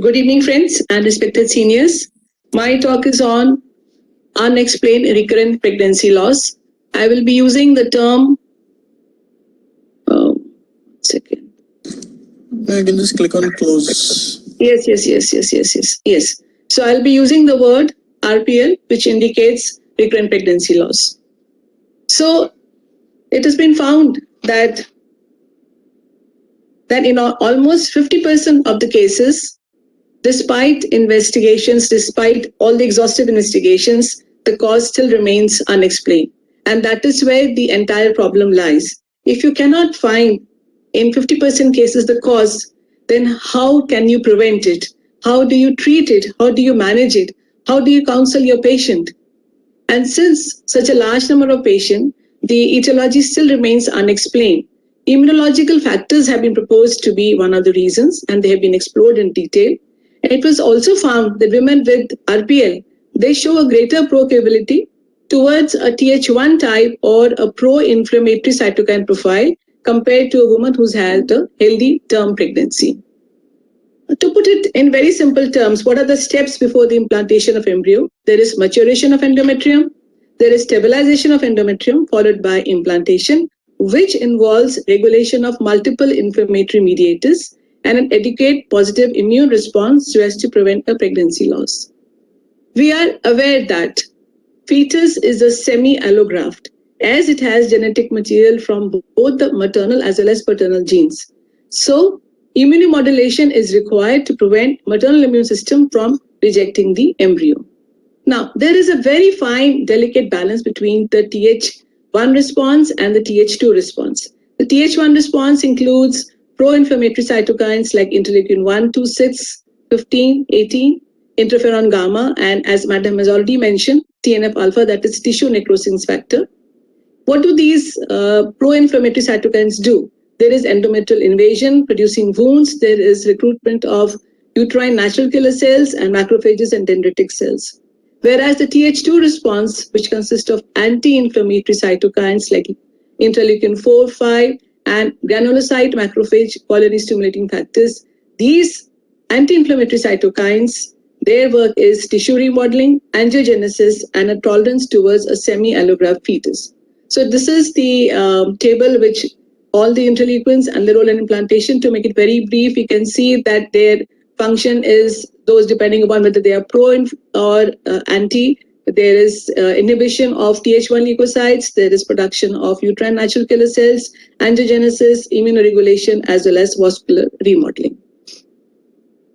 Good evening, friends and respected seniors. My talk is on unexplained recurrent pregnancy loss. I will be using the term. Second. I can just click on close. Yes. So I'll be using the word RPL, which indicates recurrent pregnancy loss. So it has been found that in almost 50% of the cases, despite investigations, despite all the exhaustive investigations, the cause still remains unexplained. And that is where the entire problem lies. If you cannot find in 50% cases the cause, then how can you prevent it? How do you treat it? How do you manage it? How do you counsel your patient? And since such a large number of patients, the etiology still remains unexplained. Immunological factors have been proposed to be one of the reasons, and they have been explored in detail. It was also found that women with RPL, they show a greater proclivity towards a Th1 type or a pro-inflammatory cytokine profile compared to a woman who's had a healthy term pregnancy. To put it in very simple terms, what are the steps before the implantation of embryo? There is maturation of endometrium, there is stabilization of endometrium followed by implantation, which involves regulation of multiple inflammatory mediators and an adequate positive immune response so as to prevent a pregnancy loss. We are aware that fetus is a semi-allograft as it has genetic material from both the maternal as well as paternal genes. So, immunomodulation is required to prevent maternal immune system from rejecting the embryo. Now, there is a very fine, delicate balance between the Th1 response and the Th2 response. The Th1 response includes pro-inflammatory cytokines like interleukin 1, 2, 6, 15, 18, interferon gamma, and as Madam has already mentioned, TNF-alpha, that is tissue necrosis factor. What do these pro-inflammatory cytokines do? There is endometrial invasion, producing wounds. There is recruitment of uterine natural killer cells and macrophages and dendritic cells. Whereas the Th2 response, which consists of anti-inflammatory cytokines like interleukin 4, 5, and granulocyte macrophage colony stimulating factors, these anti-inflammatory cytokines, their work is tissue remodeling, angiogenesis, and a tolerance towards a semi-allograft fetus. So this is the table which all the interleukins and their role in implantation. To make it very brief, you can see that their function is those depending upon whether they are pro or anti. There is inhibition of Th1 leukocytes, there is production of uterine natural killer cells, angiogenesis, immunoregulation, as well as vascular remodeling.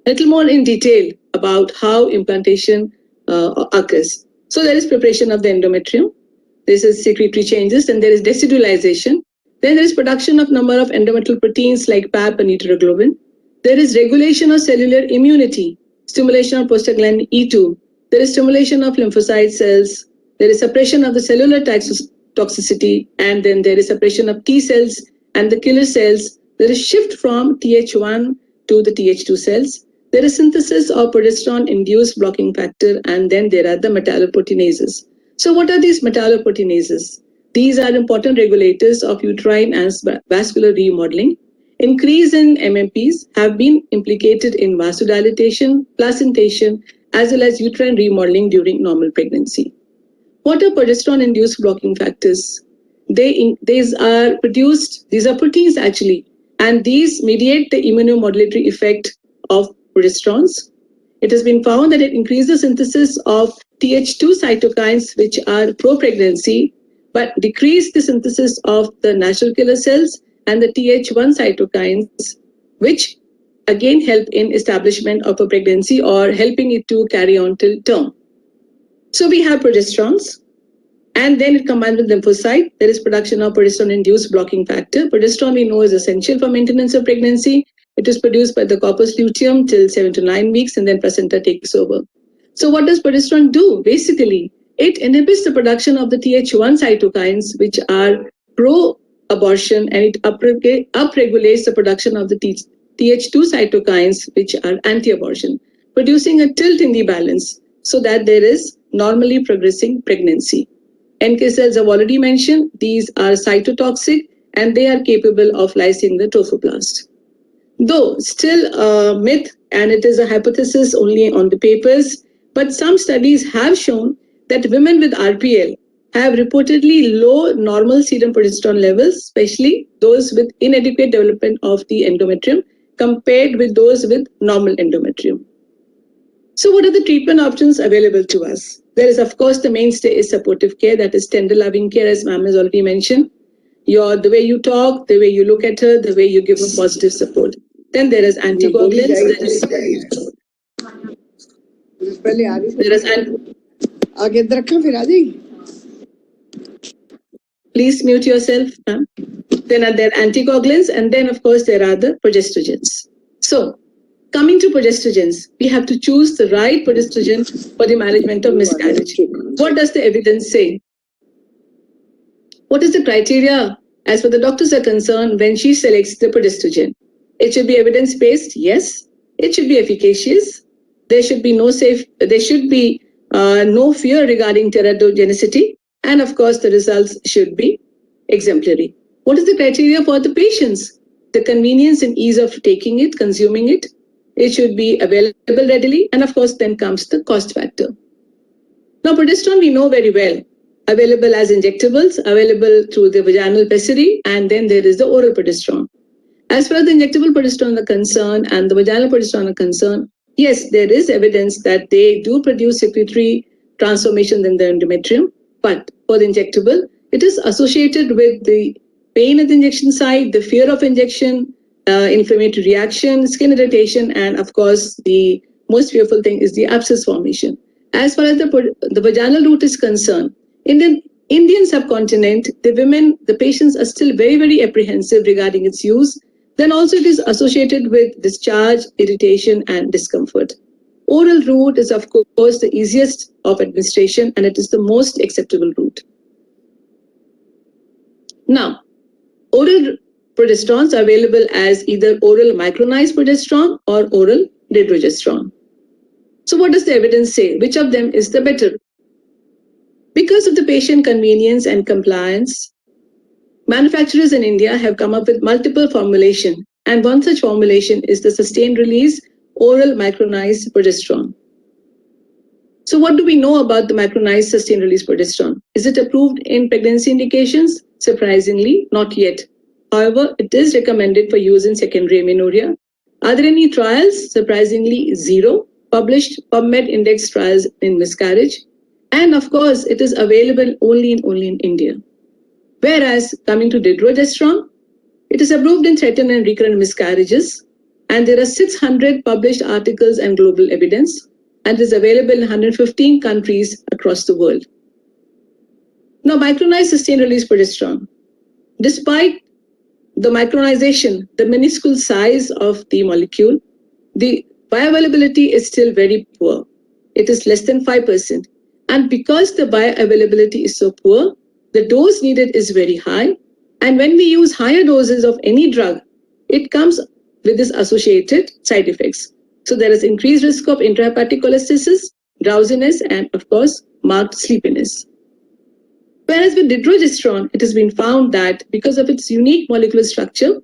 A little more in detail about how implantation occurs. So there is preparation of the endometrium. This is secretory changes, and there is decidualization. Then there is production of number of endometrial proteins like PAP and uteroglobin. There is regulation of cellular immunity, stimulation of prostaglandin E2. There is stimulation of lymphocyte cells. There is suppression of the cellular toxicity, and then there is suppression of T cells and the killer cells. There is shift from Th1 to the Th2 cells. There is synthesis of progesterone-induced blocking factor, and then there are the metalloproteinases. So what are these metalloproteinases? These are important regulators of uterine and vascular remodeling. Increase in MMPs have been implicated in vasodilation, placentation, as well as uterine remodeling during normal pregnancy. What are progesterone-induced blocking factors? These are proteins actually, and these mediate the immunomodulatory effect of progesterones. It has been found that it increases synthesis of Th2 cytokines, which are pro-pregnancy, but decrease the synthesis of the natural killer cells and the Th1 cytokines, which again help in establishment of a pregnancy or helping it to carry on till term. So we have progesterones, and then it combines with lymphocyte. There is production of progesterone-induced blocking factor. Progesterone we know is essential for maintenance of pregnancy. It is produced by the corpus luteum till 7 to 9 weeks, and then placenta takes over. So what does progesterone do? Basically, it inhibits the production of the Th1 cytokines, which are pro-abortion, and it upregulates the production of the Th2 cytokines, which are anti-abortion, producing a tilt in the balance so that there is normally progressing pregnancy. NK cells I've already mentioned. These are cytotoxic, and they are capable of lysing the trophoblast. Though still a myth and it is a hypothesis only on the papers, but some studies have shown that women with RPL have reportedly low normal serum progesterone levels, especially those with inadequate development of the endometrium compared with those with normal endometrium. So what are the treatment options available to us? There is, of course, the mainstay is supportive care, that is tender loving care, as ma'am has already mentioned. The way you talk, the way you look at her, the way you give her positive support. Then there is anticoagulants. Please mute yourself. Then are there anticoagulants, and then of course there are the progestogens. So coming to progestogens, we have to choose the right progestogen for the management of miscarriage. What does the evidence say? What is the criteria as far the doctors are concerned when she selects the progestogen? It should be evidence-based, yes. It should be efficacious. There should be no fear regarding teratogenicity, and of course the results should be exemplary. What is the criteria for the patients? The convenience and ease of taking it, consuming it. It should be available readily, and of course then comes the cost factor. Now progesterone we know very well. Available as injectables, available through the vaginal pessary, and then there is the oral progesterone. As far as the injectable progesterone are concerned and the vaginal progesterone are concerned, yes, there is evidence that they do produce secretory transformation in the endometrium, but for the injectable, it is associated with the pain at the injection site, the fear of injection, inflammatory reaction, skin irritation, and of course, the most fearful thing is the abscess formation. As far as the vaginal route is concerned, in the Indian subcontinent, the patients are still very, very apprehensive regarding its use. Then also it is associated with discharge, irritation, and discomfort. Oral route is of course the easiest of administration, and it is the most acceptable route. Now, oral progesterones are available as either oral micronized progesterone or oral dydrogesterone. So what does the evidence say? Which of them is the better? Because of the patient convenience and compliance, manufacturers in India have come up with multiple formulations, and one such formulation is the sustained release oral micronized progesterone. So what do we know about the micronized sustained release progesterone? Is it approved in pregnancy indications? Surprisingly, not yet. However, it is recommended for use in secondary amenorrhea. Are there any trials? Surprisingly, zero. Published PubMed index trials in miscarriage. And of course, it is available only in India. Whereas coming to dydrogesterone, it is approved in threatened and recurrent miscarriages, and there are 600 published articles and global evidence, and is available in 115 countries across the world. Now, micronized sustained release progesterone. Despite the micronization, the minuscule size of the molecule, the bioavailability is still very poor. It is less than 5%. And because the bioavailability is so poor, the dose needed is very high. And when we use higher doses of any drug, it comes with this associated side effects. So there is increased risk of intrahepatic cholestasis, drowsiness, and of course, marked sleepiness. Whereas with dydrogesterone, it has been found that because of its unique molecular structure,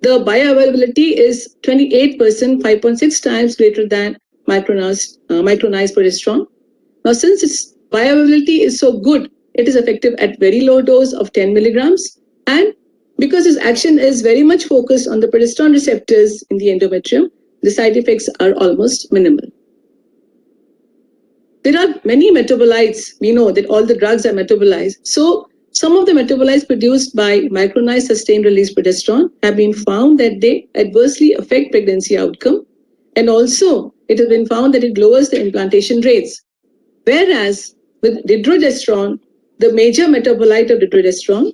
the bioavailability is 28%, 5.6 times greater than micronized progesterone. Now, since its bioavailability is so good, it is effective at very low dose of 10 milligrams. And because its action is very much focused on the progesterone receptors in the endometrium, the side effects are almost minimal. There are many metabolites. We know that all the drugs are metabolized. So some of the metabolites produced by micronized sustained release progesterone have been found that they adversely affect pregnancy outcome. And also it has been found that it lowers the implantation rates. Whereas with dydrogesterone, the major metabolite of dydrogesterone,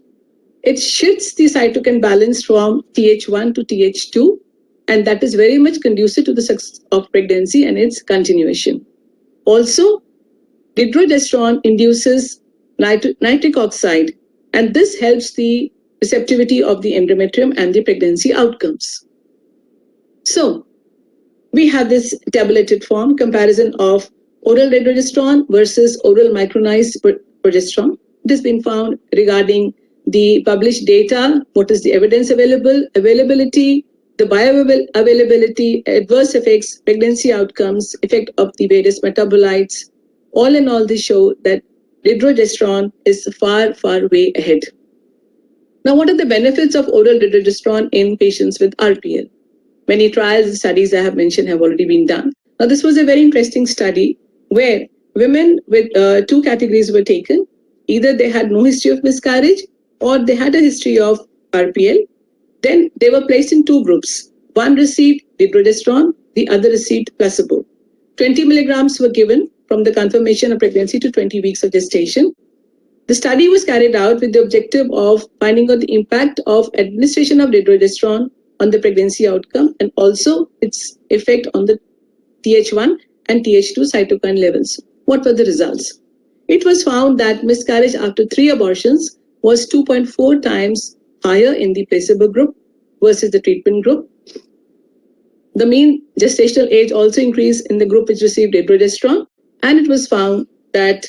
it shifts the cytokine balance from TH1 to TH2, and that is very much conducive to the success of pregnancy and its continuation. Also, dydrogesterone induces nitric oxide, and this helps the receptivity of the endometrium and the pregnancy outcomes. So, we have this tabulated form comparison of oral dydrogesterone versus oral micronized progesterone. It has been found regarding the published data, what is the evidence availability, the bioavailability, adverse effects, pregnancy outcomes, effect of the various metabolites, all in all, they show that dydrogesterone is far, far way ahead. Now, what are the benefits of oral dydrogesterone in patients with RPL? Many trials and studies I have mentioned have already been done. Now, this was a very interesting study where women with two categories were taken. Either they had no history of miscarriage or they had a history of RPL. Then they were placed in two groups. One received dydrogesterone, the other received placebo. 20 milligrams were given from the confirmation of pregnancy to 20 weeks of gestation. The study was carried out with the objective of finding out the impact of administration of dydrogesterone on the pregnancy outcome and also its effect on the Th1 and Th2 cytokine levels. What were the results? It was found that miscarriage after 3 abortions was 2.4 times higher in the placebo group versus the treatment group. The mean gestational age also increased in the group which received dydrogesterone, and it was found that,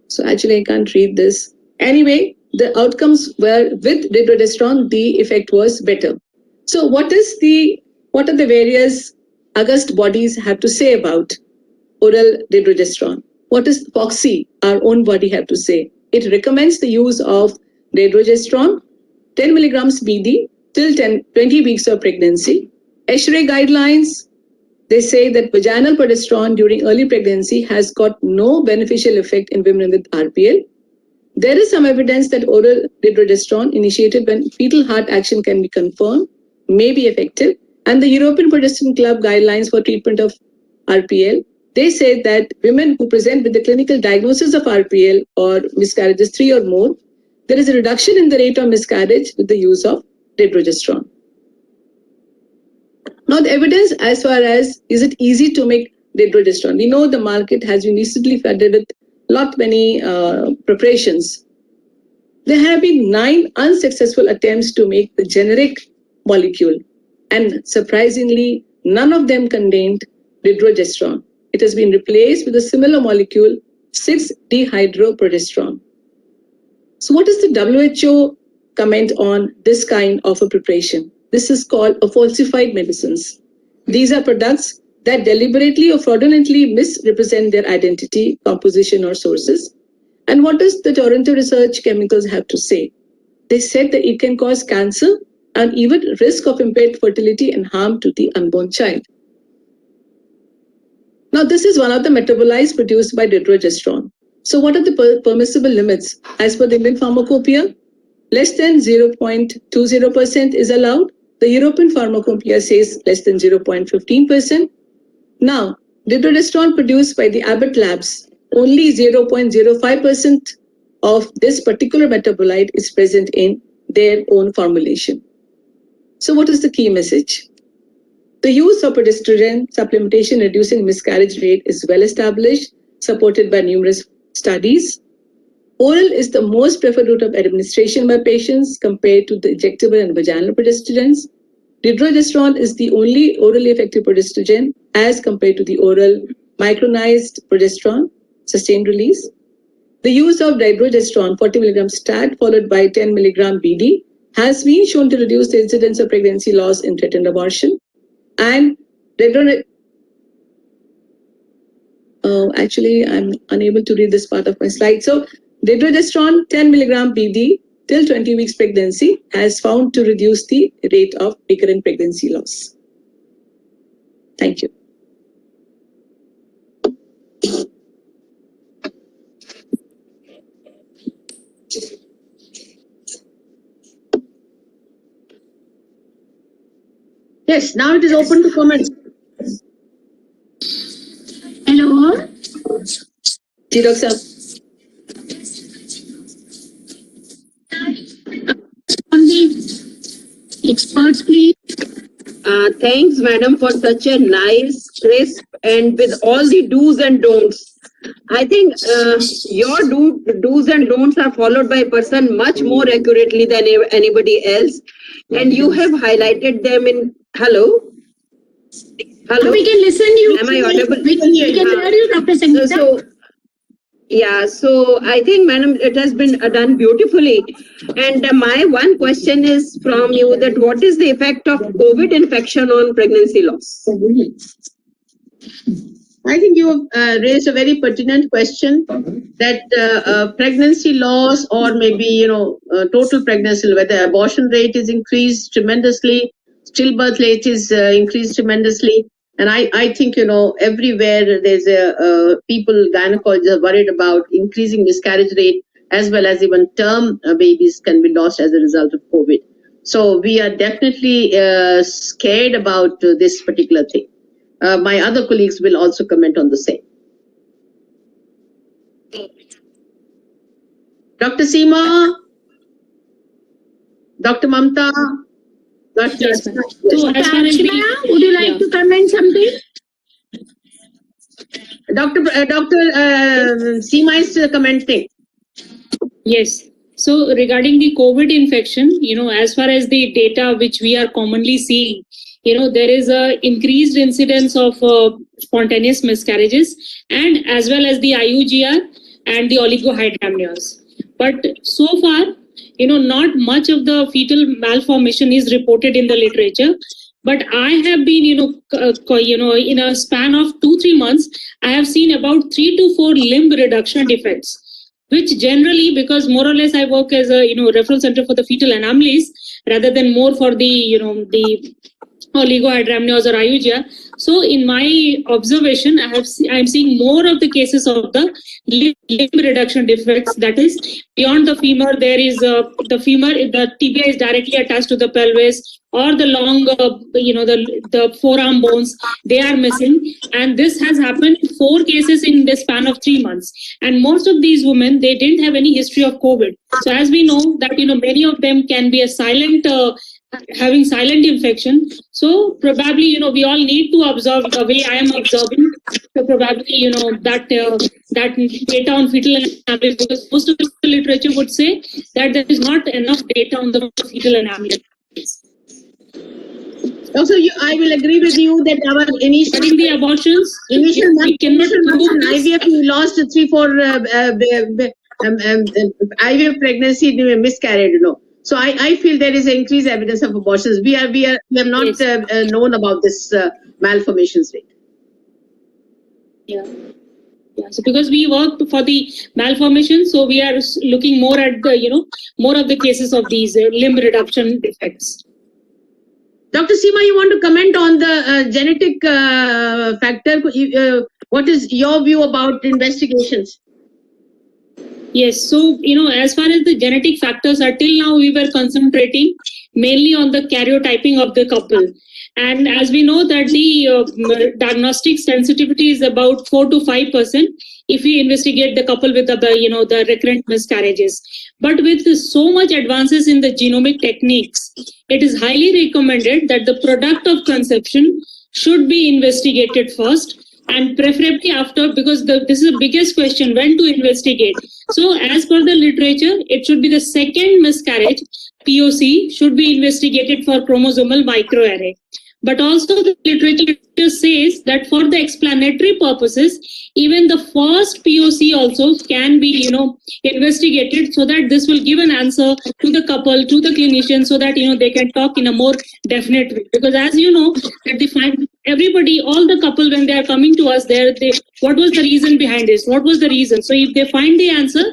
so actually I can't read this. Anyway, the outcomes were with dydrogesterone, the effect was better. So what are the various august bodies have to say about oral dydrogesterone? What does FOXI, our own body, have to say? It recommends the use of dydrogesterone, 10 milligrams BD till 20 weeks of pregnancy. ESHRE guidelines, they say that vaginal progesterone during early pregnancy has got no beneficial effect in women with RPL. There is some evidence that oral dydrogesterone initiated when fetal heart action can be confirmed may be effective. And the European Progesterone Club guidelines for treatment of RPL, they say that women who present with the clinical diagnosis of RPL or miscarriages 3 or more, there is a reduction in the rate of miscarriage with the use of dydrogesterone. Now, the evidence as far as is it easy to make dydrogesterone? We know the market has been recently flooded with many preparations. There have been 9 unsuccessful attempts to make the generic molecule, and surprisingly, none of them contained dydrogesterone. It has been replaced with a similar molecule, 6-dehydroprogesterone. So what is the WHO comment on this kind of a preparation? This is called a falsified medicines. These are products that deliberately or fraudulently misrepresent their identity, composition, or sources. And what does the Toronto Research Chemicals have to say? They said that it can cause cancer and even risk of impaired fertility and harm to the unborn child. Now, this is one of the metabolites produced by dydrogesterone. So what are the permissible limits? As per the Indian Pharmacopoeia, less than 0.20% is allowed. The European Pharmacopoeia says less than 0.15%. Now, dydrogesterone produced by the Abbott Labs, only 0.05% of this particular metabolite is present in their own formulation. So what is the key message? The use of progesterone supplementation reducing miscarriage rate is well established, supported by numerous studies. Oral is the most preferred route of administration by patients compared to the injectable and vaginal progesterones. Dydrogesterone is the only orally effective progesterone as compared to the oral micronized progesterone, sustained release. The use of dydrogesterone 40 mg stat followed by 10 mg BD has been shown to reduce the incidence of pregnancy loss in threatened abortion. And actually, I'm unable to read this part of my slide. So dydrogesterone 10 mg BD till 20 weeks pregnancy has found to reduce the rate of recurrent pregnancy loss. Thank you. Yes, now it is open to comments. Hello. Dr. On the experts, please. Thanks, madam, for such a nice, crisp, and with all the do's and don'ts. I think your do's and don'ts are followed by a person much more accurately than anybody else. And you have highlighted them in, hello? Hello? We can listen to you. Am I audible? We can hear you, Dr. Sangeeta. So Yeah, so I think, madam, it has been done beautifully. And my one question is from you that what is the effect of COVID infection on pregnancy loss? I think you have raised a very pertinent question that pregnancy loss or maybe, total pregnancy, whether abortion rate is increased tremendously, stillbirth rate is increased tremendously. And I think, everywhere there's people, gynecologists are worried about increasing miscarriage rate as well as even term babies can be lost as a result of COVID. So we are definitely scared about this particular thing. My other colleagues will also comment on the same. Dr. Seema, Dr. Mamta, Dr. Yes, ma'am. Yes. So as far as Archana, would you like to comment something? Dr. Seema is commenting. yes. So regarding the COVID infection, as far as the data which we are commonly seeing, there is a increased incidence of spontaneous miscarriages and as well as the IUGR and the oligohydramnios. But so far, not much of the fetal malformation is reported in the literature. But I have been, in a span of 2-3 months, I have seen about 3 to 4 limb reduction defects, which generally, because more or less I work as a referral center for the fetal anomalies rather than more for the the oligohydramnios or IUGR. So in my observation, I'm seeing more of the cases of the limb reduction defects. That is beyond the femur. There is the femur. The tibia is directly attached to the pelvis, or the long, the forearm bones. They are missing, and this has happened 4 cases in the span of 3 months. And most of these women, they didn't have any history of COVID. So as we know that many of them can be a silent. Having silent infection. So probably, we all need to observe the way I am observing. So probably, that data on fetal anatomy, because most of the literature would say that there is not enough data on the fetal anatomy. Also, I will agree with you that our initial Regarding the abortions, we cannot prove this. IVF, we lost 3-4 IVF pregnancy miscarried. So I feel there is increased evidence of abortions. We have not Yes. known about this malformations rate. Yeah. So because we work for the malformation, so we are looking more at the more of the cases of these limb reduction defects. Dr. Seema, you want to comment on the genetic factor? What is your view about investigations? Yes, so as far as the genetic factors are, till now we were concentrating mainly on the karyotyping of the couple. And as we know that the diagnostic sensitivity is about 4 to 5% if we investigate the couple with the recurrent miscarriages. But with so much advances in the genomic techniques, it is highly recommended that the product of conception should be investigated first, and preferably after, because this is the biggest question, when to investigate. So as per the literature, it should be the second miscarriage, POC, should be investigated for chromosomal microarray. But also the literature says that for the explanatory purposes, even the first POC also can be, investigated, so that this will give an answer to the couple, to the clinician, so that, they can talk in a more definite way. Because as you know, that they find everybody, all the couple, when they are coming to us, what was the reason behind this? What was the reason? So if they find the answer,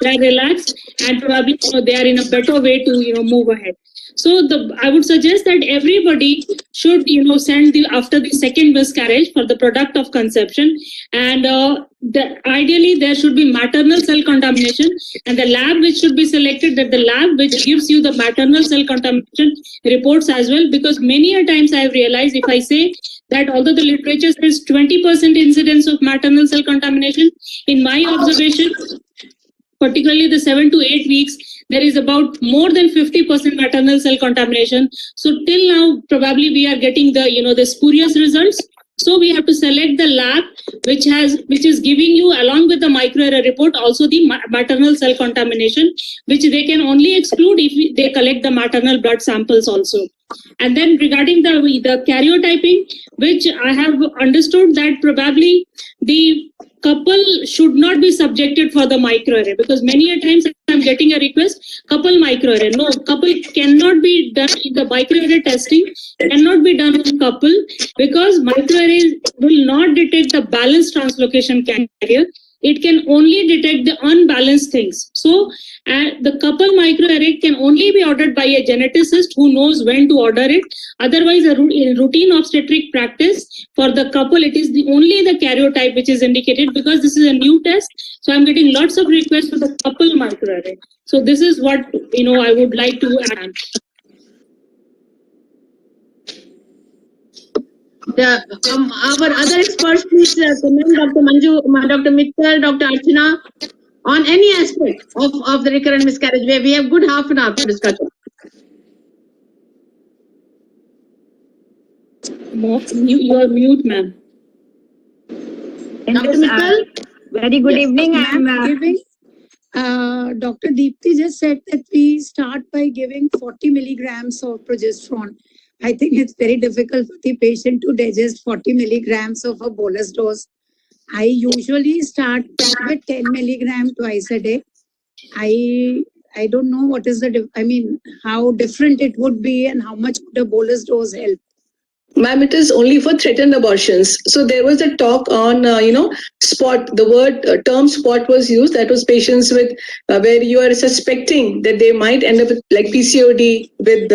they are relaxed, and probably they are in a better way to move ahead. So I would suggest that everybody should send after the second miscarriage for the product of conception, and ideally there should be maternal cell contamination, and the lab which should be selected, that the lab which gives you the maternal cell contamination reports as well. Because many a times I have realized, if I say that although the literature says 20% incidence of maternal cell contamination, in my observation, particularly the 7 to 8 weeks, there is about more than 50% maternal cell contamination. So till now, probably we are getting the spurious results. So we have to select the lab which is giving you, along with the microarray report, also the maternal cell contamination, which they can only exclude if they collect the maternal blood samples also. And then regarding the karyotyping, which I have understood that probably the couple should not be subjected for the microarray, because many a times I'm getting a request, couple microarray. No, couple cannot be done. The microarray testing cannot be done on couple, because microarray will not detect the balanced translocation carrier. It can only detect the unbalanced things. So the couple microarray can only be ordered by a geneticist who knows when to order it. Otherwise, in routine obstetric practice for the couple, it is only the karyotype which is indicated, because this is a new test. So I'm getting lots of requests for the couple microarray. So this is what I would like to add. Our other experts, please comment, Dr. Manju, Dr. Mittal, Dr. Archana, on any aspect of the recurrent miscarriage, where we have good half an hour for discussion. You are mute, ma'am. Dr. Mittal? Very good evening. Ma'am, giving, Dr. Deepti just said that we start by giving 40 milligrams of progesterone. I think it's very difficult for the patient to digest 40 milligrams of a bolus dose. I usually start with 10 milligram twice a day. I don't know what is how different it would be and how much would a bolus dose help. Ma'am, it is only for threatened abortions. So there was a talk on, spot. The word term spot was used. That was patients with where you are suspecting that they might end up with like PCOD, with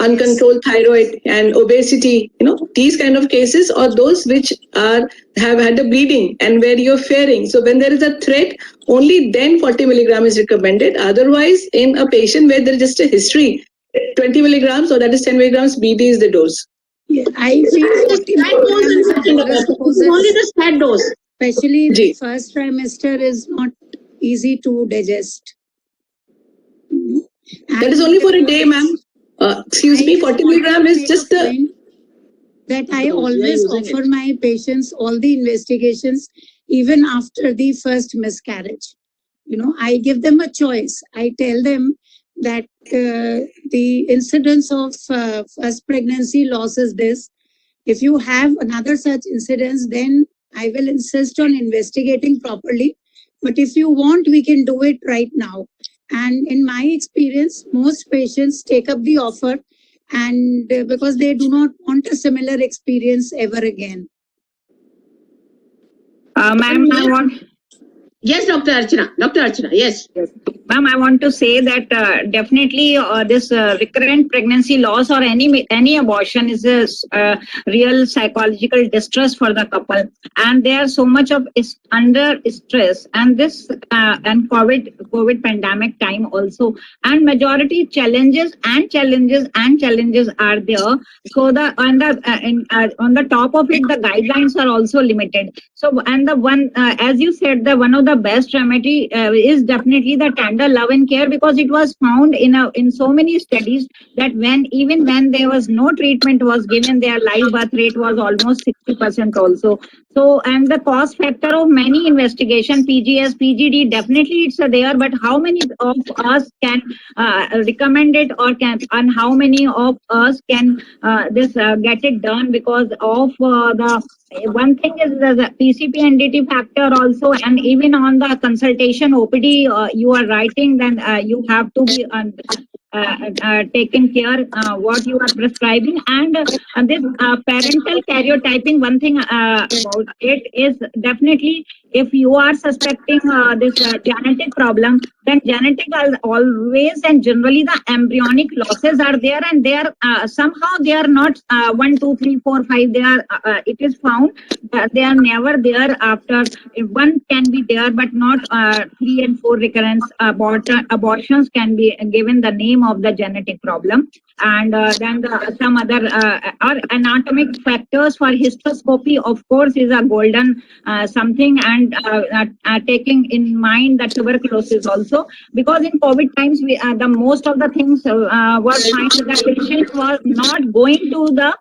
uncontrolled thyroid and obesity. These kind of cases, or those which have had a bleeding and where you're fearing. So when there is a threat, only then 40 milligram is recommended. Otherwise, in a patient where there is just a history, 20 milligrams, or that is 10 milligrams, BD is the dose. Yeah, I feel 40 milligrams Only the stat dose. especially the first trimester is not easy to digest. That is only for a day, ma'am. Excuse me, 40 milligram is just the... That I always offer my patients all the investigations, even after the first miscarriage. I give them a choice. I tell them that the incidence of first pregnancy loss is this. If you have another such incidence, then I will insist on investigating properly. But if you want, we can do it right now. And in my experience, most patients take up the offer, and because they do not want a similar experience ever again. Ma'am, I want... Yes, Dr. Archana. Dr. Archana, yes. Ma'am, I want to say that definitely this recurrent pregnancy loss or any abortion is a real psychological distress for the couple, and they are so much of under stress, and this and COVID pandemic time also, and majority challenges are there. So on the top of it, the guidelines are also limited. So and the one as you said, the one of the best remedy is definitely the tender love and care, because it was found in so many studies that even when there was no treatment was given, their live birth rate was almost 60% also. So, and the cost factor of many investigation, PGS, PGD, definitely it's there, but how many of us can recommend it, and how many of us can get it done, because of the one thing is the PCP NDT factor also, and even on the consultation OPD you are writing, then you have to be taken care what you are prescribing, and this parental karyotyping, one thing about it is definitely if you are suspecting this genetic problem, then genetic always and generally the embryonic losses are there, and they are somehow they are not 1, 2, 3, 4, 5. They are it is found that they are never there after. One can be there, but not 3 and 4 recurrence abortions can be given the name of the genetic problem. And then some other anatomic factors for hysteroscopy, of course, is a golden something, and taking in mind the tuberculosis also, because in COVID times the most of the things were fine. The patient was not going to the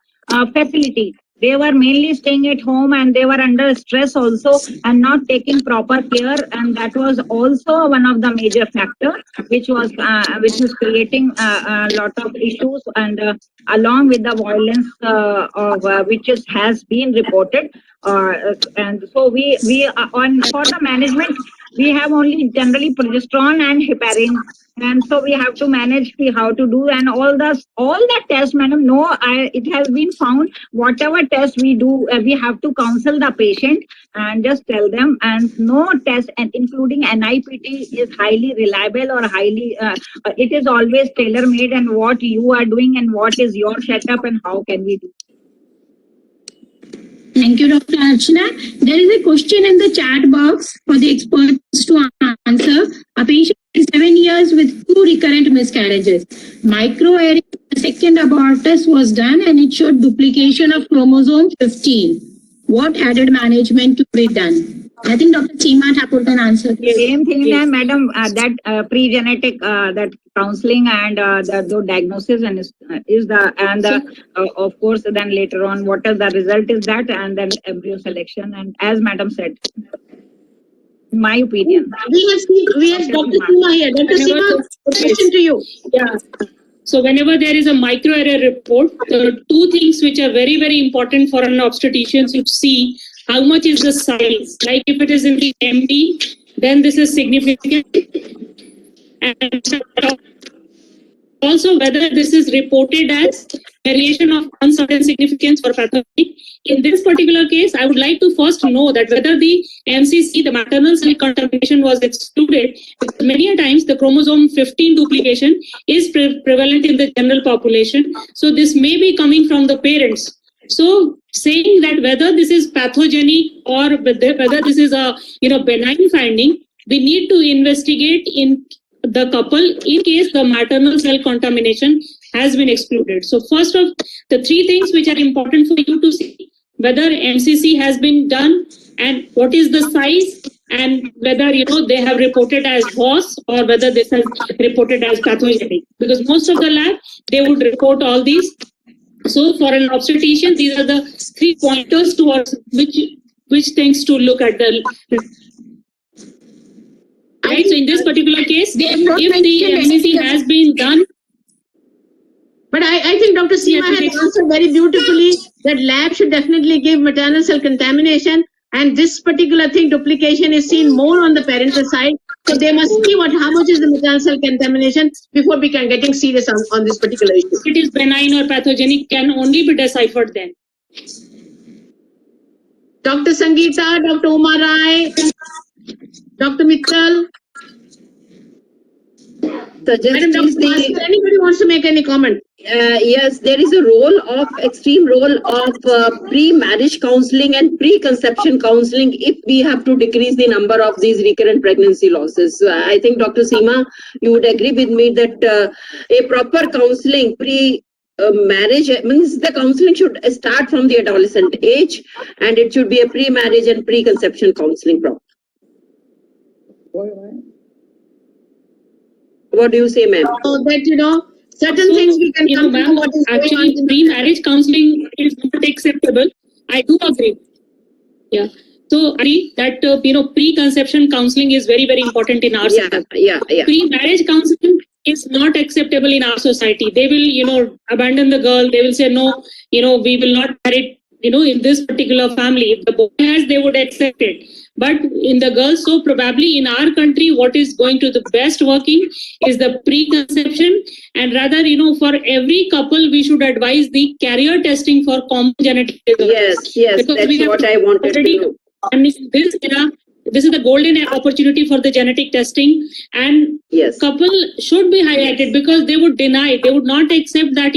facility. They were mainly staying at home, and they were under stress also, and not taking proper care, and that was also one of the major factors which is creating a lot of issues, and along with the violence of which has been reported. And so we on for the management we have only generally progesterone and heparin, and so we have to manage how to do and all the tests, madam. No, it has been found whatever test we do, we have to counsel the patient and just tell them, and no test, and including NIPT is highly reliable or highly it is always tailor made, and what you are doing and what is your setup and how can we do. Thank you, Dr. Archana. There is a question in the chat box for the experts to answer. A patient is 7 years with 2 recurrent miscarriages. Microarray second abortus was done and it showed duplication of chromosome 15. What added management to be done? I think Dr. Seema Thakur can answer. Same thing, madam. That pre-genetic that counseling and the diagnosis and of course then later on what is the result is that, and then embryo selection, and as madam said, in my opinion. We have Dr. Seema here. Dr. Seema, question to you. Yeah. So whenever there is a microarray report, there are 2 things which are very, very important for an obstetrician to see. How much is the size? Like if it is in the MD, then this is significant. And also whether this is reported as variation of uncertain significance for pathology. In this particular case, I would like to first know that whether the MCC, the maternal cell contamination, was excluded. Many a times the chromosome 15 duplication is prevalent in the general population. So this may be coming from the parents. So saying that whether this is pathogenic or whether this is a benign finding, we need to investigate in the couple in case the maternal cell contamination has been excluded. So first of the 3 things which are important for you to see, whether MCC has been done and what is the size, and whether they have reported as HOS or whether this has reported as pathogenic, because most of the lab they would report all these. So for an obstetrician, these are the 3 pointers towards which things to look at the right. So in this particular case, if the MCC has been done. But I think Dr. Seema has answered very beautifully that lab should definitely give maternal cell contamination, and this particular thing, duplication, is seen more on the parental side. So they must see how much is the maternal cell contamination before we can getting serious on this particular issue. If it is benign or pathogenic can only be deciphered then. Dr. Sangeeta, Dr. Uma Rai, Dr. Mittal. Madam Dr. Bhaskar, anybody wants to make any comment? Yes, there is a extreme role of pre-marriage counseling and pre-conception counseling if we have to decrease the number of these recurrent pregnancy losses. I think Dr. Seema, you would agree with me that a proper counseling marriage means the counseling should start from the adolescent age, and it should be a pre-marriage and pre-conception counseling program. What do you say, ma'am? So that certain things we can come to what is actually going on. pre-marriage counseling is not acceptable. I do agree. Yeah. So I agree that pre-conception counseling is very, very important in our society. Yeah. Pre-marriage counseling is not acceptable in our society. They will, abandon the girl. They will say, no, we will not marry, in this particular family. If the boy has, they would accept it. But in the girls, so probably in our country, what is going to the best working is the pre-conception. And rather, for every couple, we should advise the carrier testing for common genetic disorders. Yes, that's what I wanted to know. And this is the golden opportunity for the genetic testing, and couple should be highlighted because they would not accept that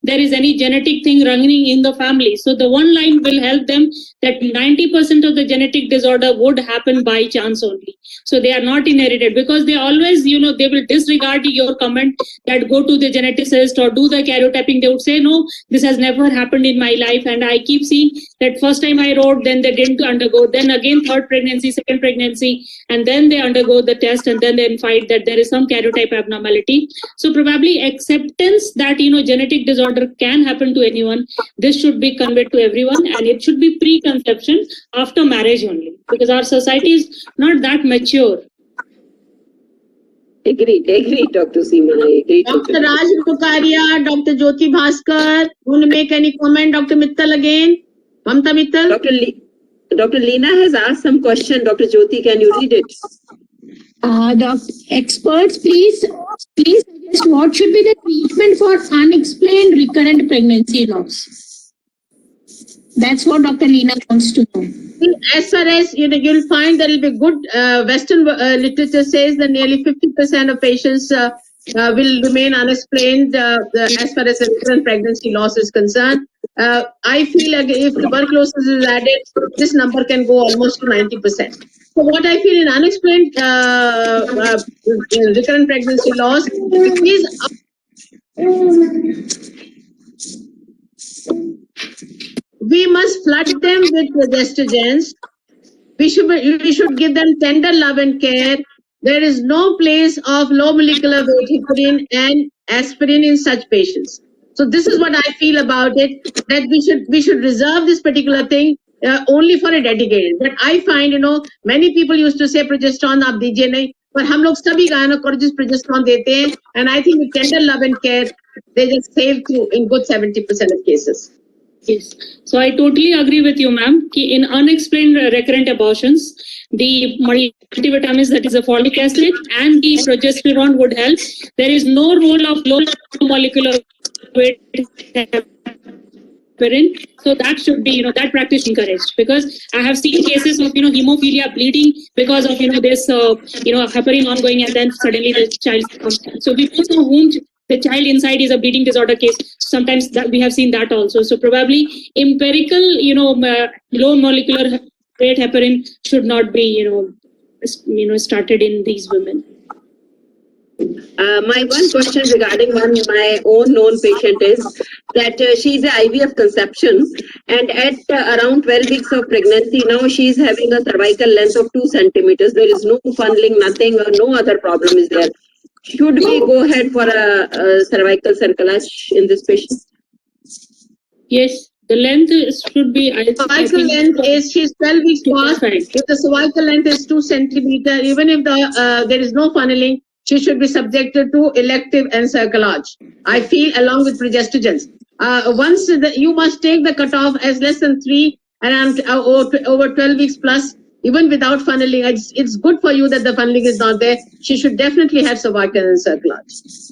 there is any genetic thing running in the family. So the one line will help them that 90% of the genetic disorder would happen by chance only. So they are not inherited, because they always they will disregard your comment that go to the geneticist or do the karyotyping. They would say, no, this has never happened in my life, and I keep seeing that first time I wrote, then they didn't undergo, then again third pregnancy, second pregnancy, and then they undergo the test, and then they find that there is some karyotype abnormality. So probably acceptance that genetic disorder can happen to anyone, this should be conveyed to everyone, and it should be pre-conception after marriage only, because our society is not that mature. Agreed, Dr. Seema. I agree. Dr. Raj Bukaria, Dr. Jyoti Bhaskar, want to make any comment? Dr. Mittal again? Mamta Mittal? Dr. Leena has asked some question. Dr. Jyoti, can you read it? The experts, please suggest what should be the treatment for unexplained recurrent pregnancy loss. That's what Dr. Leena wants to know. As far as you'll find there will be good Western literature says that nearly 50% of patients will remain unexplained as far as the recurrent pregnancy loss is concerned. I feel like if tuberculosis is added, this number can go almost to 90%. So what I feel in unexplained recurrent pregnancy loss is we must flood them with progestogens. We should give them tender love and care. There is no place of low molecular weight heparin and aspirin in such patients. So this is what I feel about it, that we should reserve this particular thing only for a dedicated. But I find, many people used to say progesterone आप दीजिए नहीं, पर हम लोग सभी gynecologist progesterone देते हैं, and I think with tender love and care, they just save through in good 70% of cases. Yes. So I totally agree with you, ma'am. In unexplained recurrent abortions, the multivitamins, that is a folic acid, and the progesterone would help. There is no role of low molecular weight heparin. So that should be, that practice encouraged, because I have seen cases of, hemophilia, bleeding because of, this, heparin ongoing, and then suddenly the child comes. So we don't know whom the child inside is a bleeding disorder case. Sometimes that we have seen that also. So probably empirical, low molecular weight heparin should not be, started in these women. My one question regarding my own known patient is that she is a IVF conception, and at around 12 weeks of pregnancy, now she is having a cervical length of 2 centimeters. There is no funneling, nothing, or no other problem is there. Should we go ahead for a cervical cerclage in this patient? Yes, the length should be. Cervical length is, she's 12 weeks past. If the cervical length is 2 centimeters, even if there is no funneling, she should be subjected to elective encerclage. I feel along with progestogens. Once you must take the cutoff as less than 3 and over 12 weeks plus. Even without funneling, it's good for you that the funneling is not there. She should definitely have cervical encerclage.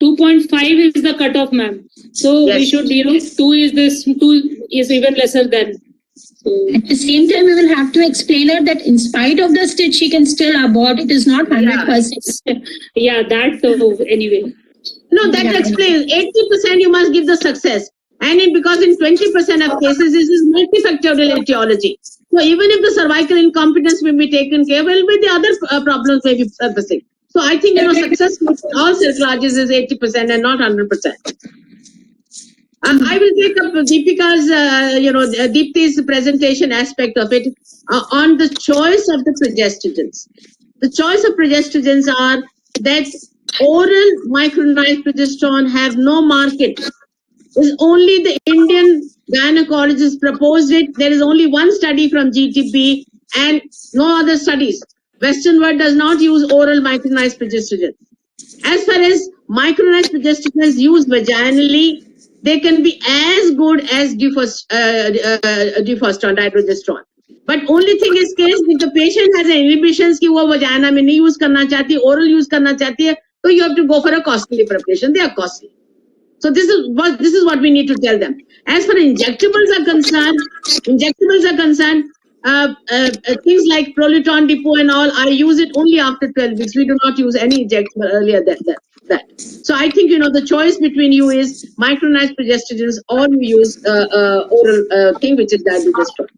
2.5 is the cutoff, ma'am. So Yes. we should, 2 is even lesser than. So At the same time, we will have to explain her that in spite of the stitch, she can still abort. It is not 100%. yeah, that anyway. No, that explains. 80% you must give the success. And because in 20% of cases, this is multifactorial etiology. So even if the cervical incompetence will be taken care of, well, the other problems may be surfacing. So I think, success with all cerclages is 80% and not 100%. I will take up Deepika's, Deepti's presentation aspect of it on the choice of the progestogens. The choice of progestogens are that oral micronized progesterone have no market. It's only the Indian gynecologists proposed it. There is only one study from GTP and no other studies. Western world does not use oral micronized progestogen. As far as micronized progestogens used vaginally, they can be as good as duphaston, dydrogesterone. But only thing is case if the patient has an inhibitions कि वो vagina में नहीं use करना चाहती, oral use करना चाहती है, so you have to go for a costly preparation. They are costly. So this is what we need to tell them. As far as injectables are concerned, things like Proliton depot and all, I use it only after 12 weeks. We do not use any injectable earlier than that. So I think, the choice between you is micronized progestogens or you use oral thing, which is dydrogesterone.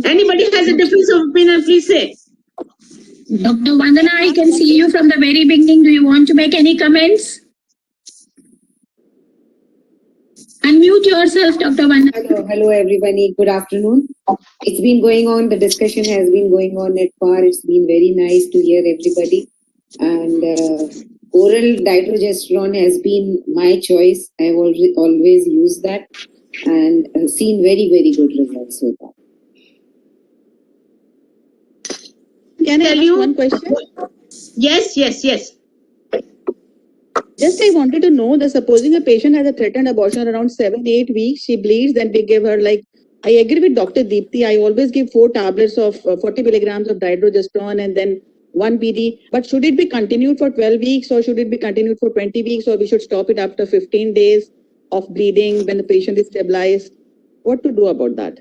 Anybody has a difference of opinion, please say. Dr. Vandana, I can see you from the very beginning. Do you want to make any comments? Unmute yourself, Dr. Vandana. Hello everybody. Good afternoon. It's been going on. The discussion has been going on at far. It's been very nice to hear everybody. And oral dydrogesterone has been my choice. I've always used that and seen very, very good results with that. Can I Tell ask you? one question? Yes. Just I wanted to know that supposing a patient has a threatened abortion around 7-8 weeks, she bleeds, then we give her like I agree with Dr. Deepthi. I always give 4 tablets of 40 milligrams of dydrogesterone and then 1 BD. But should it be continued for 12 weeks or should it be continued for 20 weeks, or we should stop it after 15 days of bleeding when the patient is stabilized? What to do about that?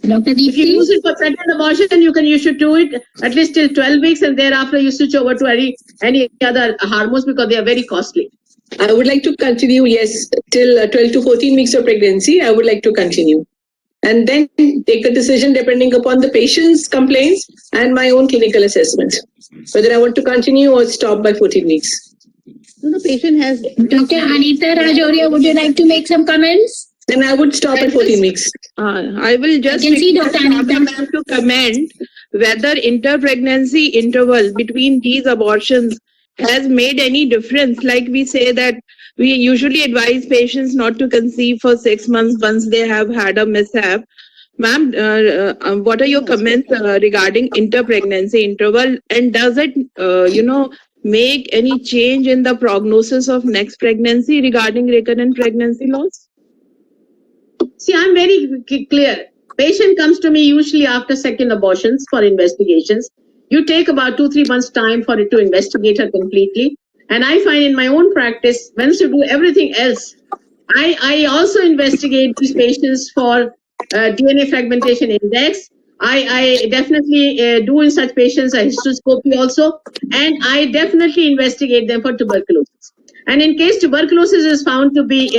Dr. If you Deepthi? use it for second abortion, you should do it at least till 12 weeks, and thereafter you switch over to any other hormones because they are very costly. I would like to continue, yes, till 12 to 14 weeks of pregnancy. I would like to continue. And then take a decision depending upon the patient's complaints and my own clinical assessment, whether I want to continue or stop by 14 weeks. So the patient has... Dr. Anita Rajoria, would you like to make some comments? Then I would stop at 14 weeks. I will just I can see request Dr. Anita. ma'am to comment whether inter-pregnancy interval between these abortions has made any difference. Like we say that we usually advise patients not to conceive for 6 months once they have had a mishap. Ma'am, what are your comments regarding inter-pregnancy interval, and does it, make any change in the prognosis of next pregnancy regarding recurrent pregnancy loss? See, I'm very clear. Patient comes to me usually after second abortions for investigations. You take about 2-3 months time for it to investigate her completely. And I find in my own practice, once you do everything else, I also investigate these patients for DNA fragmentation index. I definitely do in such patients a hysteroscopy also, and I definitely investigate them for tuberculosis. And in case tuberculosis is found to be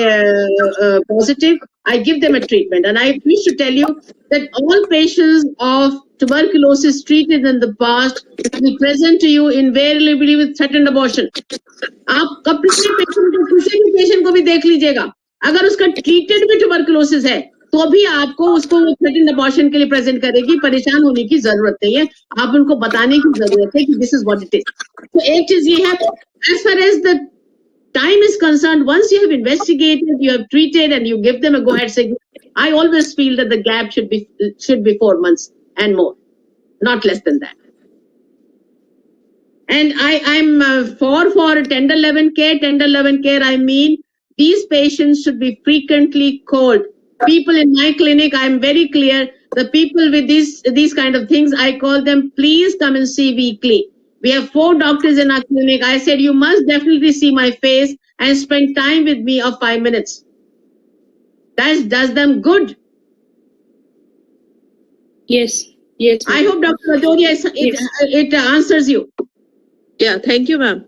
positive, I give them a treatment. And I wish to tell you that all patients of tuberculosis treated in the past will present to you invariably with threatened abortion. आप किसी भी patient को भी देख लीजिएगा, अगर उसका treated भी ट्यूबरकुलोसिस है तो भी आपको उसको थ्रेटेंड अबॉर्शन के लिए प्रेजेंट करेगी. परेशान होने की जरूरत नहीं है, आप उनको बताने की जरूरत है कि this is what it is. तो एक चीज ये है, as far as the time is concerned, once you have investigated, you have treated, and you give them a go-ahead signal, I always feel that the gap should be 4 months and more, not less than that. And I'm for tender 11 care. Tender 11 care, I mean, these patients should be frequently called. People in my clinic, I'm very clear, the people with these kind of things, I call them, please come and see weekly. We have 4 doctors in our clinic. I said, you must definitely see my face and spend time with me of 5 minutes. That does them good. Yes, yes. I hope Dr. Rajoria, it answers you. Yeah, thank you, ma'am.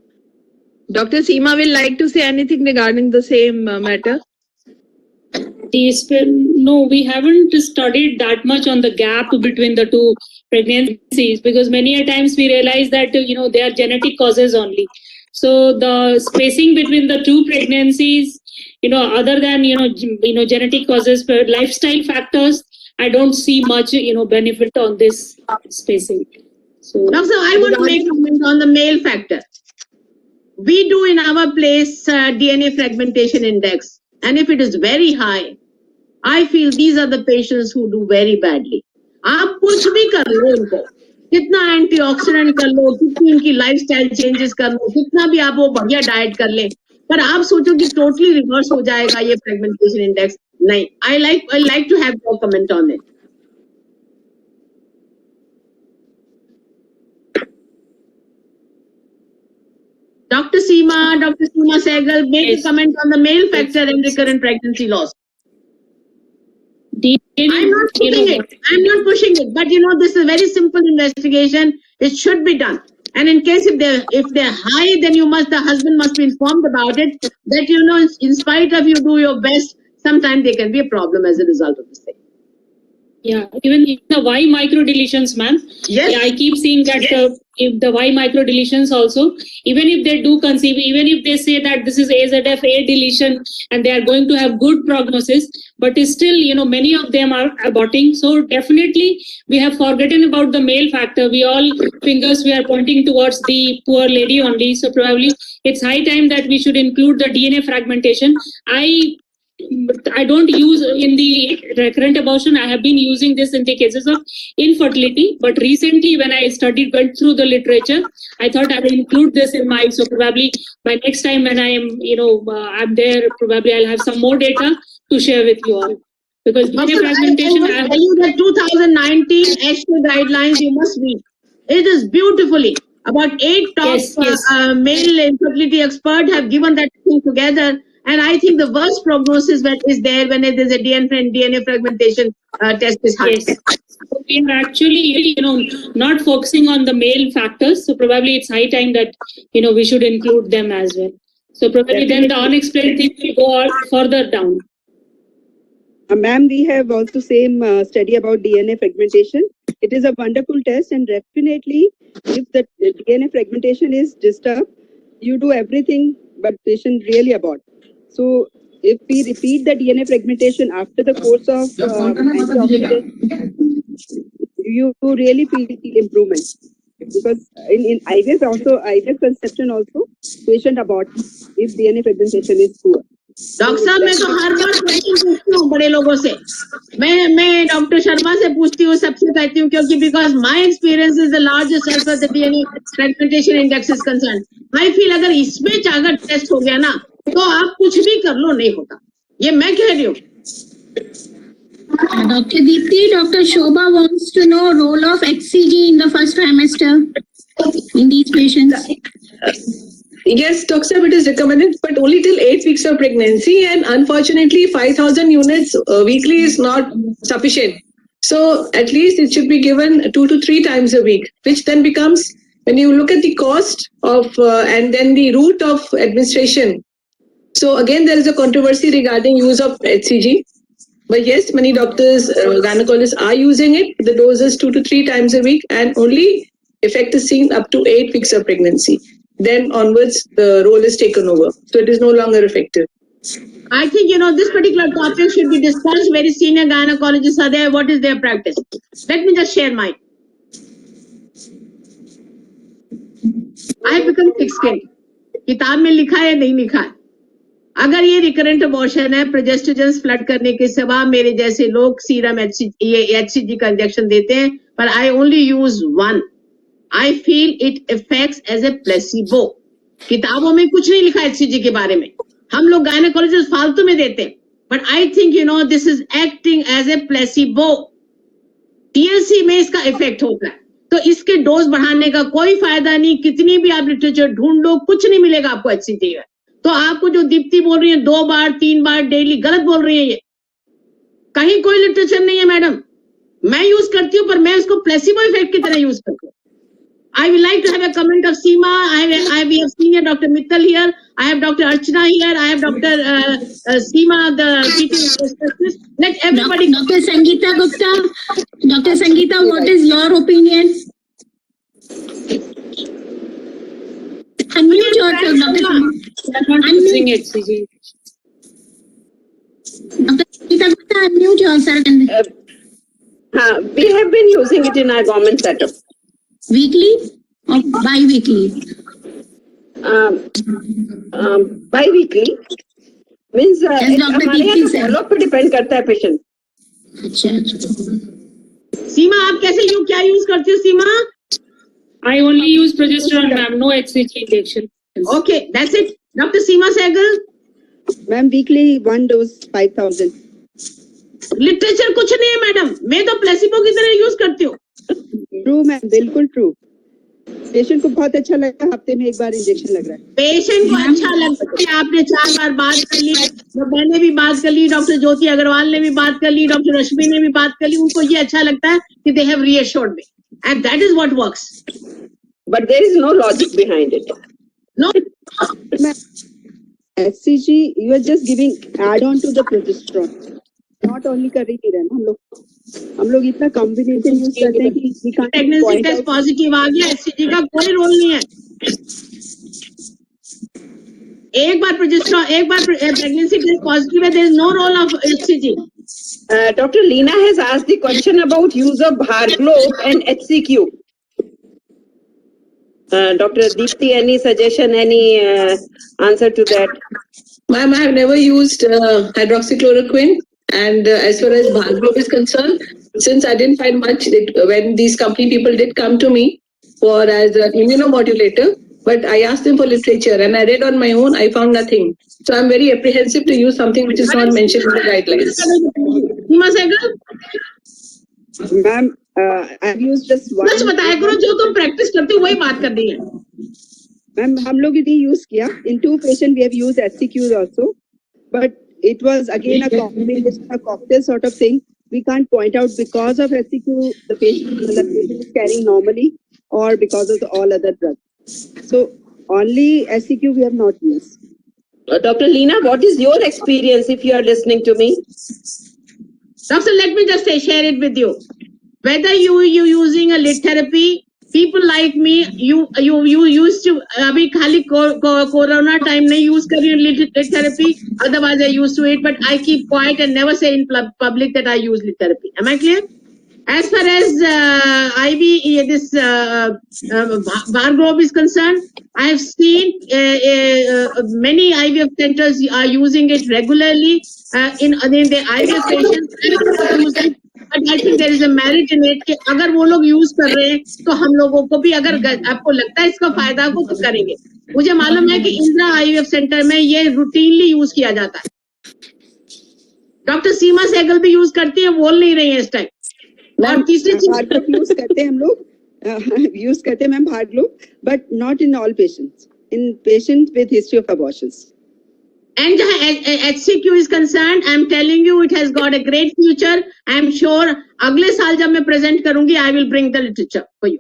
Dr. Seema will like to say anything regarding the same matter. No, we haven't studied that much on the gap between the two pregnancies, because many a times we realize that they are genetic causes only. So the spacing between the two pregnancies, other than genetic causes, but lifestyle factors, I don't see much benefit on this spacing. So Doctor, I want to make a comment on the male factor. We do in our place DNA fragmentation index, and if it is very high, I feel these are the patients who do very badly. आप कुछ भी कर लो उनको, कितना antioxidant कर लो, कितनी उनकी lifestyle changes कर लो, कितना भी आप वो बढ़िया डाइट कर ले, पर आप सोचो कि टोटली रिवर्स हो जाएगा ये फ्रेगमेंटेशन इंडेक्स, नहीं. I like to have your comment on it. Dr. Seema Sehgal, make a comment on the male factor in recurrent pregnancy loss. I'm not pushing it, but this is a very simple investigation. It should be done. And in case if they're high, then the husband must be informed about it, that in spite of you do your best, sometimes there can be a problem as a result of this thing. yeah, even the Y microdeletions, ma'am. Yes. Yeah, I keep seeing that if the Y microdeletions also, even if they do conceive, even if they say that this is AZF8 deletion and they are going to have good prognosis, but still, many of them are aborting. So definitely we have forgotten about the male factor. We are pointing towards the poor lady only. So probably it's high time that we should include the DNA fragmentation. I don't use in the recurrent abortion. I have been using this in the cases of infertility. But recently, when I went through the literature, I thought I will include this in my. So probably by next time when I am, I'm there, probably I'll have some more data to share with you all. Because DNA fragmentation, I will tell you that 2019 ASHTO guidelines you must read. It is beautifully. About 8 top male infertility experts have given that thing together. And I think the worst prognosis is there when it is a DNA fragmentation test is high. Yes. So we are actually, not focusing on the male factors. So probably it's high time that, we should include them as well. So probably then the unexplained thing will go all further down. Ma'am, we have also same study about DNA fragmentation. It is a wonderful test, and definitely if the DNA fragmentation is disturbed, you do everything, but patient really abort. So if we repeat the DNA fragmentation after the course of you really feel improvement. Because in IVF also, IVF conception also, patient abort if DNA fragmentation is poor. Doctor साहब मैं तो हर बार question पूछती हूँ बड़े लोगों से मैं doctor Sharma से पूछती हूँ सबसे कहती हूँ क्योंकि because my experience is the largest as far the DNA fragmentation index is concern I feel अगर इसमें अगर टेस्ट हो गया ना तो आप कुछ भी कर लो नहीं होता ये मैं कह रही हूँ Dr. Deepti, Dr. Shobha wants to know role of HCG in the first trimester in these patients. Yes, Dr. It is recommended, but only till 8 weeks of pregnancy, and unfortunately 5,000 units weekly is not sufficient. So at least it should be given 2 to 3 times a week, which then becomes, when you look at the cost of and then the route of administration. So again, there is a controversy regarding use of HCG. But yes, many doctors, gynecologists are using it. The dose is 2 to 3 times a week, and only effect is seen up to 8 weeks of pregnancy. Then onwards, the role is taken over. So it is no longer effective. I think, this particular topic should be discussed. Very senior gynecologists are there. What is their practice? Let me just share mine. I have become thick-skinned. किताब में लिखा है नहीं लिखा है अगर ये recurrent abortion है प्रोजेस्टेरोन फ्लड करने के सिवा मेरे जैसे लोग सीरम HCG का इंजेक्शन देते हैं पर I only use one I feel it affects as a placebo. किताबों में कुछ नहीं लिखा HCG के बारे में हम लोग गायनेकोलॉजिस्ट फालतू में देते हैं but I think this is acting as a placebo TLC में इसका इफेक्ट होता है तो इसके डोज बढ़ाने का कोई फायदा नहीं कितनी भी आप लिटरेचर ढूंढ लो कुछ नहीं मिलेगा आपको HCG में तो आपको जो दीप्ति बोल रही है 2 बार 3 बार डेली गलत बोल रही है ये कहीं कोई लिटरेचर नहीं है मैडम मैं यूज करती हूँ पर मैं इसको प्लेसिबो इफेक्ट की तरह यूज करती हूँ I would like to have a comment of Seema. We have senior Dr. Mittal here. I have Dr. Archana here. I have Dr. Seema, the PT specialist. Let everybody. Dr. Sangeeta Gupta. Dr. Sangeeta, what is your opinion? Unmute yourself, Dr. I'm not using HCG. Dr. Sangeeta Gupta, unmute yourself. We have been using it in our government setup. Weekly or bi-weekly? Bi-weekly means हमारे यहाँ तो follow up पे depend करता है patient. अच्छा सीमा आप कैसे क्या यूज करती हो सीमा I only use progesterone, ma'am. No HCG injection. Okay, that's it. Dr. Seema Sehgal. Ma'am, weekly 1 dose 5,000. Literature कुछ नहीं है मैडम मैं तो प्लेसिबो की तरह यूज करती हूँ ट्रू मैम बिल्कुल ट्रू पेशेंट को बहुत अच्छा लगा हफ्ते में एक बार इंजेक्शन लग रहा है पेशेंट को अच्छा लगता है आपने 4 बार बात कर ली मैंने भी बात कर ली डॉक्टर ज्योति अग्रवाल ने भी बात कर ली डॉक्टर रश्मि ने भी बात कर ली उनको ये अच्छा लगता है कि they have reassured me and that is what works But there is no logic behind it. No. HCG, you are just giving add-on to the progesterone. Not only कर रही है हम लोग इतना कॉम्बिनेशन यूज करते हैं कि प्रेगनेंसी टेस्ट पॉजिटिव आ गया HCG का कोई रोल नहीं है एक बार प्रोजेस्टेरोन एक बार प्रेगनेंसी टेस्ट पॉजिटिव है there is no role of HCG. Dr. Leena has asked the question about use of Bharglobe and HCQ. Dr. Deepti, any suggestion, any answer to that? Ma'am, I have never used hydroxychloroquine. And as far as Bhargav is concerned, since I didn't find much when these company people did come to me for as an immunomodulator, but I asked them for literature and I read on my own, I found nothing. So I'm very apprehensive to use something which is not mentioned in the guidelines. Seema Sehgal, Ma'am, I've used just one. सच बताया करो, जो तुम practice करते हो वही बात कर रही है. Ma'am, हम लोग ने use किया. In 2 patients we have used SCQs also, but it was again a cocktail sort of thing. We can't point out because of SCQ the patient is carrying normally or because of all other drugs. So only SCQ we have not used. Dr. Leena, what is your experience if you are listening to me? Doctor, let me just share it with you. Whether you using a lit therapy, people like me, you used to अभी खाली corona time नहीं use करी lit therapy. Otherwise, I used to it, but I keep quiet and never say in public that I use lit therapy. Am I clear? As far as Bhargav is concerned, I have seen many IVF centers are using it regularly in the IVF patients. But I think there is a merit in it कि अगर वो लोग use कर रहे हैं तो हम लोगों को भी अगर आपको लगता है इसका फायदा को तो करेंगे. मुझे मालूम है कि इंदिरा IVF सेंटर में ये रूटीनली यूज किया जाता है. डॉक्टर सीमा सहगल भी यूज करती है, बोल नहीं रही है इस टाइम. और तीसरी चीज यूज करते हैं हम लोग, यूज करते हैं ma'am Bhargav, but not in all patients. In patients with history of abortions. And HCQ is concerned, I'm telling you, it has got a great future. I'm sure अगले साल जब मैं present करूंगी, I will bring the literature for you.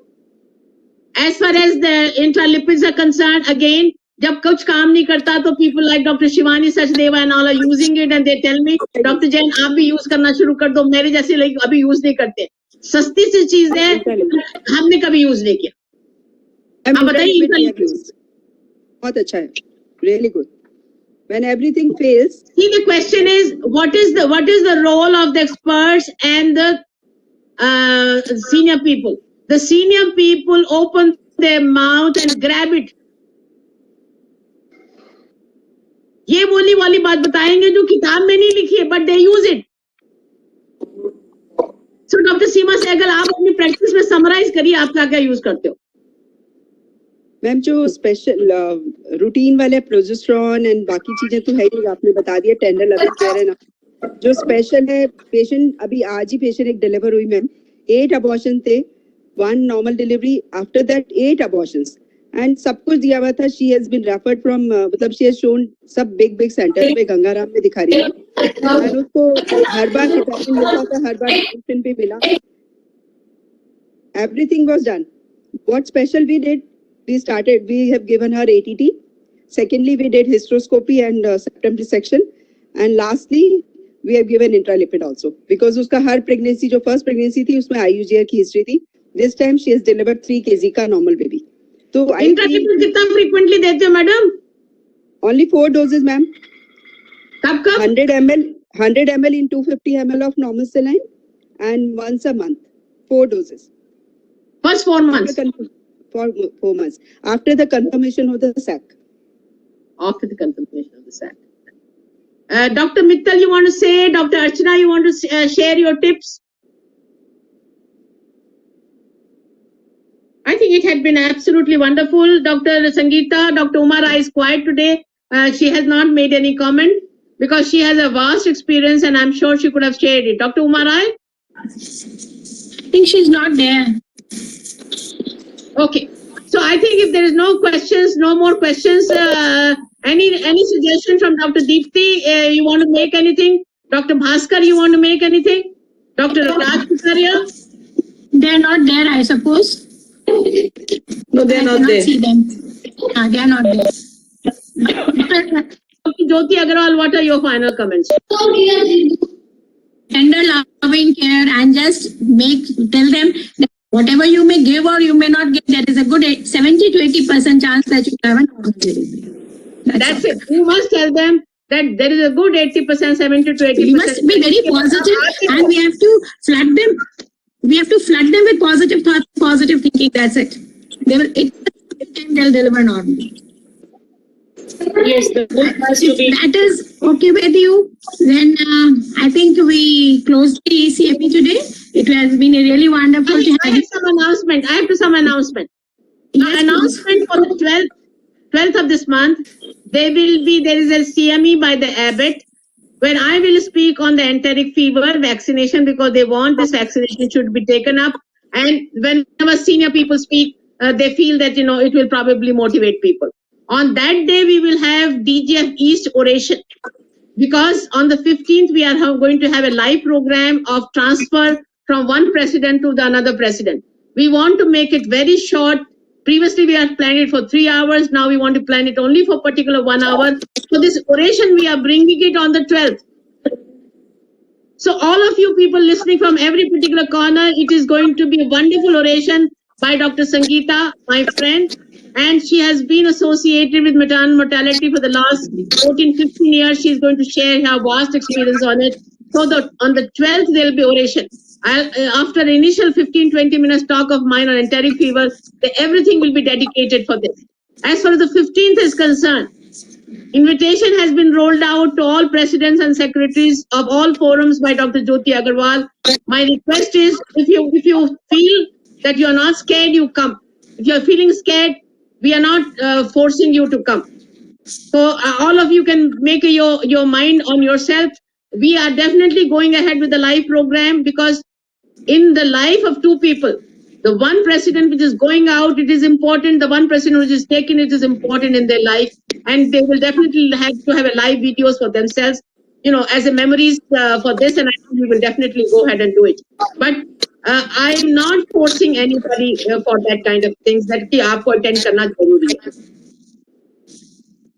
As far as the intralipids are concerned, again, जब कुछ काम नहीं करता तो people like Dr. Shivani Sachdeva and all are using it and they tell me, Dr. Jain आप भी use करना शुरू कर दो. मेरे जैसे लोग अभी use नहीं करते. सस्ती सी चीज है, हमने कभी use नहीं किया. आप बताइए. बहुत अच्छा है, really good. When everything fails, see, the question is what is the role of the experts and the senior people. The senior people open their mouth and grab it. ये बोली वाली बात बताएंगे जो किताब में नहीं लिखी है, but they use it. So Dr. Seema Sehgal, आप अपनी प्रैक्टिस में समराइज करिए आप क्या क्या यूज करते हो. मैम जो स्पेशल रूटीन वाले प्रोजेस्टेरॉन एंड बाकी चीजें तो है ही, आपने बता दिया. टेंडर लवन केयर है ना, जो स्पेशल है. पेशेंट अभी आज ही पेशेंट एक डिलीवर हुई मैम, 8 अबॉर्शन थे, 1 normal delivery, after that 8 abortions and सब कुछ दिया हुआ था. She has been referred from, मतलब शी हैज शोन सब बिग सेंटर पे, गंगाराम में दिखा रही है. और उसको हर बार विटामिन मिलता था, हर बार न्यूट्रिशन भी मिला. Everything was done. What special we did, we have given her ATT. Secondly, we did hysteroscopy and septum dissection. And lastly, we have given intralipid also. Because उसका हर pregnancy, जो first pregnancy थी, उसमें IUGR की history थी. This time she has delivered 3 kg का normal baby. तो intralipid कितना frequently देते हो madam? Only 4 doses ma'am. कब? 100 ml in 250 ml of normal saline and once a month. 4 doses. First 4 months. For 4 months after the confirmation of the sac. After the confirmation of the sac. Dr. Mittal, you want to say? Dr. Archana, you want to share your tips? I think it had been absolutely wonderful. Dr. Sangeeta, Dr. Umara is quiet today. She has not made any comment because she has a vast experience and I'm sure she could have shared it. Dr. Umara? I think she's not there. Okay, so I think if there is no questions, no more questions, any suggestion from Dr. Deepti, you want to make anything? Dr. Bhaskar, you want to make anything? Dr. Raj Kusaria? They're not there, I suppose. No, they're not there. See them. They are not there. Jyoti Agarwal, what are your final comments? Tender loving care and just tell them that whatever you may give or you may not give, there is a good 70 to 80% chance that you have an normal delivery. That's it. You must tell them that there is a good 80%, 70 to 80%. We must be very positive and we have to flood them. We have to flood them with positive thoughts, positive thinking. That's it. They'll deliver normally. Yes, the book has to be. That is okay with you. Then I think we close the CME today. It has been a really wonderful to I have have you. some announcement. I have some announcement. Yes, Announcement for the 12th of this month. There is a CME by the Abbott where I will speak on the enteric fever vaccination because they want this vaccination should be taken up. And whenever senior people speak, they feel that, it will probably motivate people. On that day, we will have DGF East oration because on the 15th, we are going to have a live program of transfer from one president to the another president. We want to make it very short. Previously, we had planned it for 3 hours. Now we want to plan it only for particular 1 hour. So this oration, we are bringing it on the 12th. So all of you people listening from every particular corner, it is going to be a wonderful oration by Dr. Sangeeta, my friend. And she has been associated with maternal mortality for the last 14, 15 years. She is going to share her vast experience on it. So on the 12th, there will be oration. After the initial 15, 20 minutes talk of mine on enteric fever, everything will be dedicated for this. As far as the 15th is concerned, invitation has been rolled out to all presidents and secretaries of all forums by Dr. Jyoti Agarwal. My request is, if you feel that you are not scared, you come. If you are feeling scared, we are not forcing you to come. So all of you can make your mind on yourself. We are definitely going ahead with the live program because in the life of two people, the one president which is going out, it is important. The one president which is taken, it is important in their life. And they will definitely have to have a live videos for themselves, as a memories for this. And I think we will definitely go ahead and do it. But I'm not forcing anybody for that kind of things that ki aapko attend karna zaruri hai.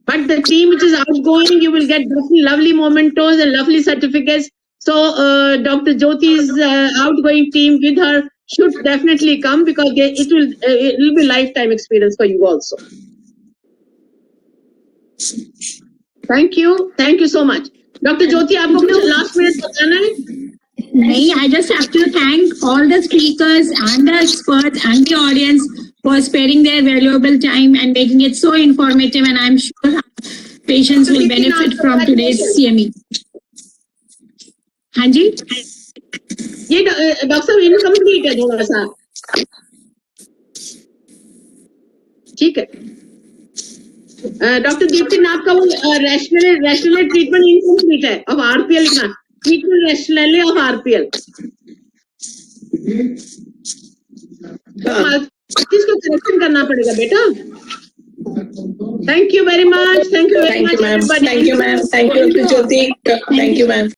But the team which is outgoing, you will get lovely mementos and lovely certificates. So Dr. Jyoti's outgoing team with her should definitely come because it will be lifetime experience for you also. Thank you so much. Dr. Jyoti, आपको कुछ last minute बताना है? नहीं, I just have to thank all the speakers and the experts and the audience for sparing their valuable time and making it so informative, and I'm sure patients will benefit from today's CME. हाँ जी? ये doctor साहब incomplete है थोड़ा सा. ठीक है. Doctor Deepti आपका वो रैशनल ट्रीटमेंट इनकम्प्लीट है ऑफ आरपीएल लिखना. Treatment rational of RPL. इसको करेक्शन करना पड़ेगा बेटा. Thank you very much. Thank you very much, everybody. Thank you, ma'am. Thank you, Dr. Jyoti. Thank you, ma'am.